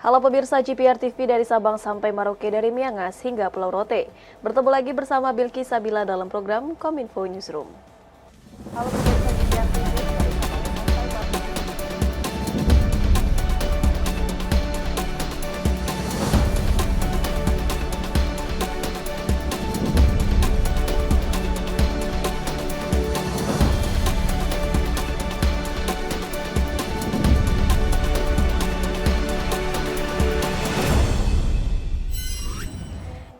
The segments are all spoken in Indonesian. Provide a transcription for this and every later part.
Halo pemirsa GPR TV dari Sabang sampai Merauke, dari Miangas hingga Pulau Rote. Bertemu lagi bersama Bilky Sabila dalam program Kominfo Newsroom. Halo pemirsa GPR TV dari Sabang sampai Merauke.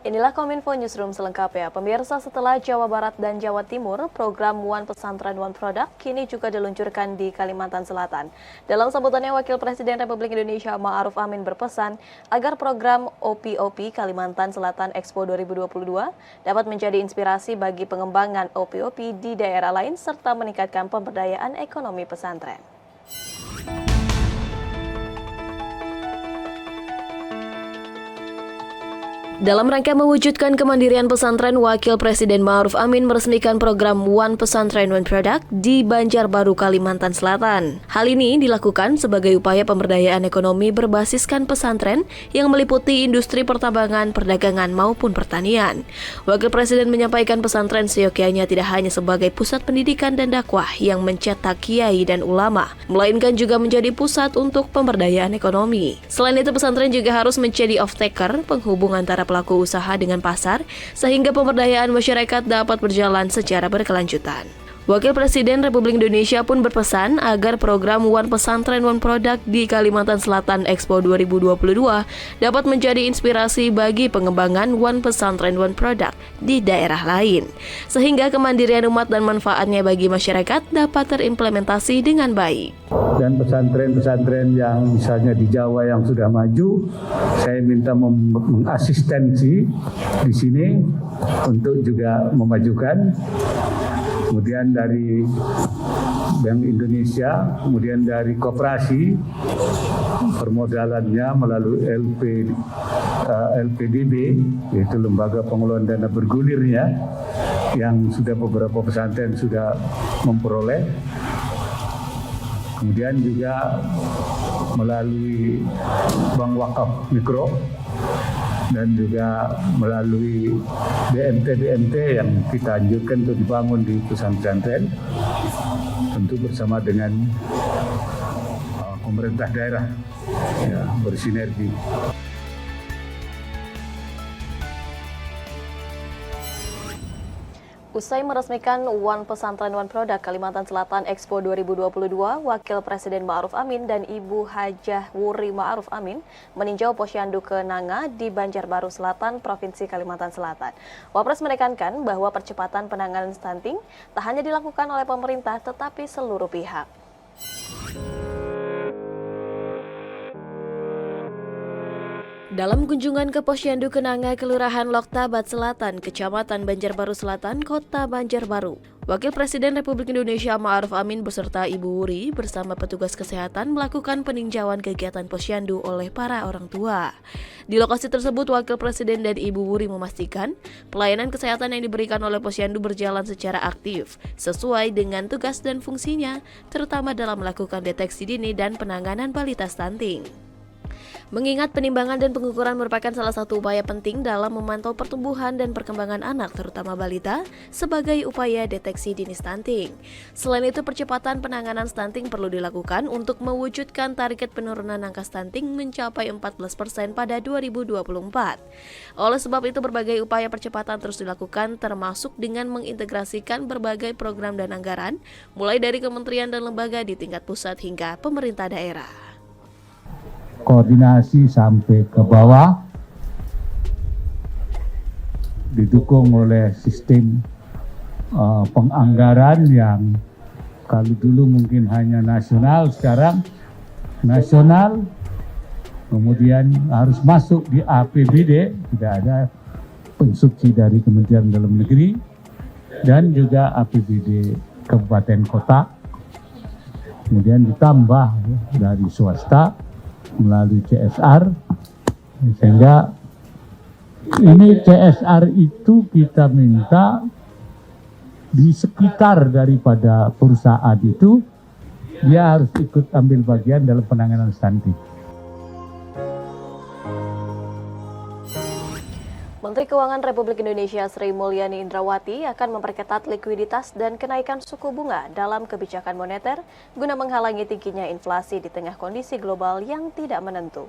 Inilah Kominfo Newsroom selengkapnya. Pemirsa, setelah Jawa Barat dan Jawa Timur, program One Pesantren One Product kini juga diluncurkan di Kalimantan Selatan. Dalam sambutannya, Wakil Presiden Republik Indonesia Ma'ruf Amin berpesan agar program OPOP Kalimantan Selatan Expo 2022 dapat menjadi inspirasi bagi pengembangan OPOP di daerah lain serta meningkatkan pemberdayaan ekonomi pesantren. Dalam rangka mewujudkan kemandirian pesantren, Wakil Presiden Ma'ruf Amin meresmikan program One Pesantren One Product di Banjarbaru, Kalimantan Selatan. Hal ini dilakukan sebagai upaya pemberdayaan ekonomi berbasiskan pesantren yang meliputi industri pertambangan, perdagangan maupun pertanian. Wakil Presiden menyampaikan pesantren seyogyanya tidak hanya sebagai pusat pendidikan dan dakwah yang mencetak kiai dan ulama, melainkan juga menjadi pusat untuk pemberdayaan ekonomi. Selain itu, pesantren juga harus menjadi off-taker, penghubung antara pelaku usaha dengan pasar, sehingga pemberdayaan masyarakat dapat berjalan secara berkelanjutan. Wakil Presiden Republik Indonesia pun berpesan agar program One Pesantren One Product di Kalimantan Selatan Expo 2022 dapat menjadi inspirasi bagi pengembangan One Pesantren One Product di daerah lain, sehingga kemandirian umat dan manfaatnya bagi masyarakat dapat terimplementasi dengan baik. Dan pesantren-pesantren yang misalnya di Jawa yang sudah maju, saya minta mengasistensi di sini untuk juga memajukan. Kemudian dari Bank Indonesia, kemudian dari koperasi, permodalannya melalui LPDB, yaitu Lembaga Pengelolaan Dana Bergulirnya, yang sudah beberapa pesantren sudah memperoleh. Kemudian juga melalui Bank Wakaf Mikro, dan juga melalui BMT yang kita anjurkan untuk dibangun di pesantren, tentu bersama dengan pemerintah daerah, ya, bersinergi. Usai meresmikan One Pesantren One Product Kalimantan Selatan Expo 2022, Wakil Presiden Ma'ruf Amin dan Ibu Hajah Wuri Ma'ruf Amin meninjau Posyandu Kenanga di Banjarbaru Selatan, Provinsi Kalimantan Selatan. Wapres menekankan bahwa percepatan penanganan stunting tak hanya dilakukan oleh pemerintah tetapi seluruh pihak. Dalam kunjungan ke Posyandu Kenanga, Kelurahan Loktabat Selatan, Kecamatan Banjarbaru Selatan, Kota Banjarbaru, Wakil Presiden Republik Indonesia Ma'ruf Amin beserta Ibu Wuri bersama petugas kesehatan melakukan peninjauan kegiatan Posyandu oleh para orang tua. Di lokasi tersebut, Wakil Presiden dan Ibu Wuri memastikan pelayanan kesehatan yang diberikan oleh Posyandu berjalan secara aktif, sesuai dengan tugas dan fungsinya, terutama dalam melakukan deteksi dini dan penanganan balita stunting. Mengingat penimbangan dan pengukuran merupakan salah satu upaya penting dalam memantau pertumbuhan dan perkembangan anak, terutama balita, sebagai upaya deteksi dini stunting. Selain itu, percepatan penanganan stunting perlu dilakukan untuk mewujudkan target penurunan angka stunting mencapai 14% pada 2024. Oleh sebab itu, berbagai upaya percepatan terus dilakukan, termasuk dengan mengintegrasikan berbagai program dan anggaran, mulai dari kementerian dan lembaga di tingkat pusat hingga pemerintah daerah. Koordinasi sampai ke bawah, didukung oleh sistem penganggaran yang kalau dulu mungkin hanya nasional, sekarang nasional, kemudian harus masuk di APBD, tidak ada instruksi dari Kementerian Dalam Negeri, dan juga APBD kabupaten kota, kemudian ditambah dari swasta melalui CSR, sehingga ini CSR itu kita minta di sekitar daripada perusahaan itu dia harus ikut ambil bagian dalam penanganan stunting. Menteri Keuangan Republik Indonesia Sri Mulyani Indrawati akan memperketat likuiditas dan kenaikan suku bunga dalam kebijakan moneter guna menghalangi tingginya inflasi di tengah kondisi global yang tidak menentu.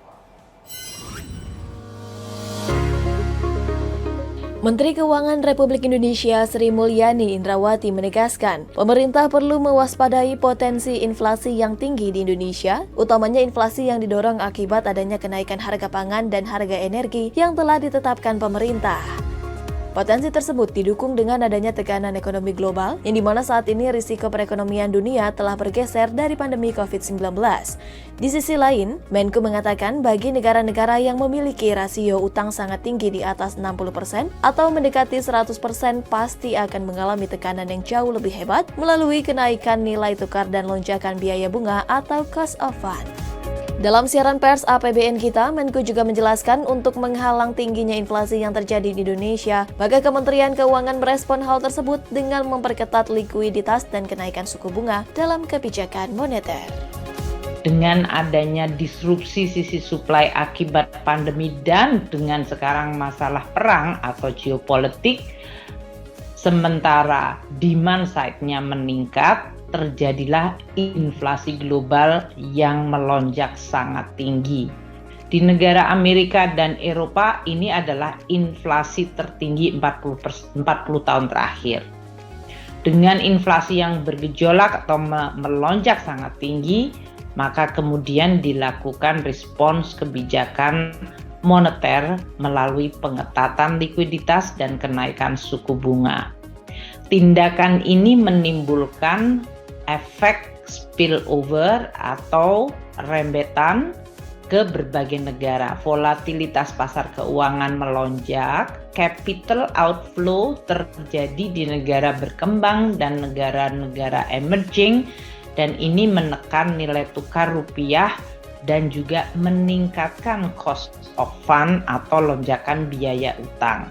Menteri Keuangan Republik Indonesia Sri Mulyani Indrawati menegaskan, pemerintah perlu mewaspadai potensi inflasi yang tinggi di Indonesia, utamanya inflasi yang didorong akibat adanya kenaikan harga pangan dan harga energi yang telah ditetapkan pemerintah. Potensi tersebut didukung dengan adanya tekanan ekonomi global, yang dimana saat ini risiko perekonomian dunia telah bergeser dari pandemi COVID-19. Di sisi lain, Menko mengatakan bagi negara-negara yang memiliki rasio utang sangat tinggi di atas 60% atau mendekati 100% pasti akan mengalami tekanan yang jauh lebih hebat melalui kenaikan nilai tukar dan lonjakan biaya bunga atau cost of fund. Dalam siaran pers APBN Kita, Menko juga menjelaskan untuk menghalang tingginya inflasi yang terjadi di Indonesia, maka Kementerian Keuangan merespon hal tersebut dengan memperketat likuiditas dan kenaikan suku bunga dalam kebijakan moneter. Dengan adanya disrupsi sisi supply akibat pandemi dan dengan sekarang masalah perang atau geopolitik, sementara demand side-nya meningkat, terjadilah inflasi global yang melonjak sangat tinggi. Di negara Amerika dan Eropa ini adalah inflasi tertinggi 40 tahun terakhir. Dengan inflasi yang bergejolak atau melonjak sangat tinggi, maka kemudian dilakukan respons kebijakan moneter melalui pengetatan likuiditas dan kenaikan suku bunga. Tindakan ini menimbulkan efek spillover atau rembetan ke berbagai negara. Volatilitas pasar keuangan melonjak, capital outflow terjadi di negara berkembang dan negara-negara emerging, dan ini menekan nilai tukar rupiah dan juga meningkatkan cost of fund atau lonjakan biaya utang.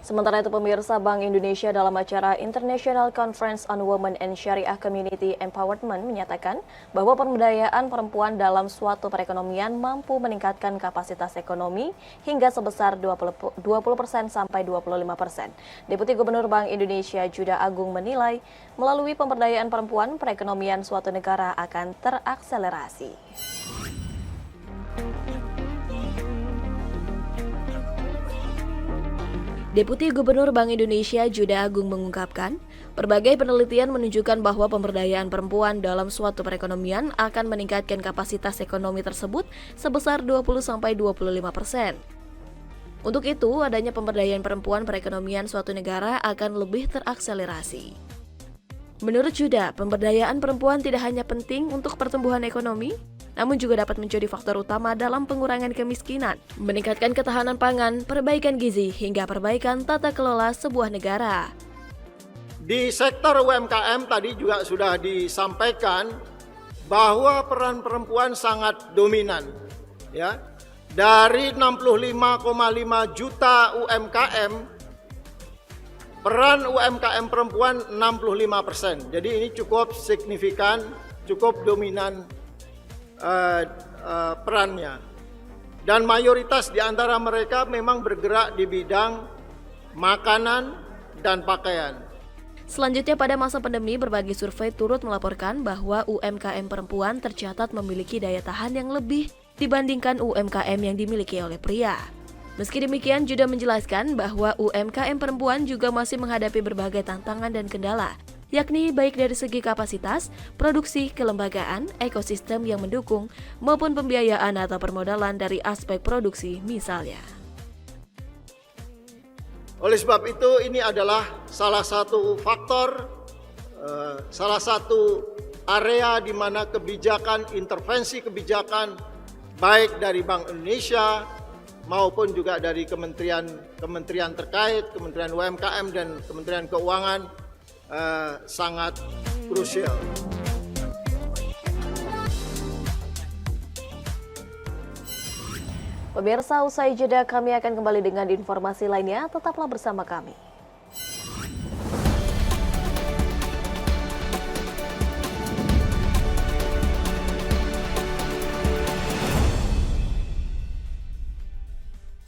Sementara itu, pemirsa, Bank Indonesia dalam acara International Conference on Women and Syariah Community Empowerment menyatakan bahwa pemberdayaan perempuan dalam suatu perekonomian mampu meningkatkan kapasitas ekonomi hingga sebesar 20% sampai 25%. Deputi Gubernur Bank Indonesia Juda Agung menilai melalui pemberdayaan perempuan, perekonomian suatu negara akan terakselerasi. Deputi Gubernur Bank Indonesia Juda Agung mengungkapkan, berbagai penelitian menunjukkan bahwa pemberdayaan perempuan dalam suatu perekonomian akan meningkatkan kapasitas ekonomi tersebut sebesar 20-25%. Untuk itu, adanya pemberdayaan perempuan perekonomian suatu negara akan lebih terakselerasi. Menurut Juda, pemberdayaan perempuan tidak hanya penting untuk pertumbuhan ekonomi, namun juga dapat menjadi faktor utama dalam pengurangan kemiskinan, meningkatkan ketahanan pangan, perbaikan gizi, hingga perbaikan tata kelola sebuah negara. Di sektor UMKM tadi juga sudah disampaikan bahwa peran perempuan sangat dominan. Ya. Dari 65,5 juta UMKM, peran UMKM perempuan 65%. Jadi ini cukup signifikan, cukup dominan perannya, dan mayoritas di antara mereka memang bergerak di bidang makanan dan pakaian. Selanjutnya, pada masa pandemi, berbagai survei turut melaporkan bahwa UMKM perempuan tercatat memiliki daya tahan yang lebih dibandingkan UMKM yang dimiliki oleh pria. Meski demikian, Juda menjelaskan bahwa UMKM perempuan juga masih menghadapi berbagai tantangan dan kendala, yakni baik dari segi kapasitas, produksi, kelembagaan, ekosistem yang mendukung, maupun pembiayaan atau permodalan dari aspek produksi misalnya. Oleh sebab itu, ini adalah salah satu faktor, salah satu area di mana kebijakan, intervensi kebijakan, baik dari Bank Indonesia maupun juga dari kementerian terkait, Kementerian UMKM dan Kementerian Keuangan, sangat krusial. Pemirsa, usai jeda kami akan kembali dengan informasi lainnya, tetaplah bersama kami.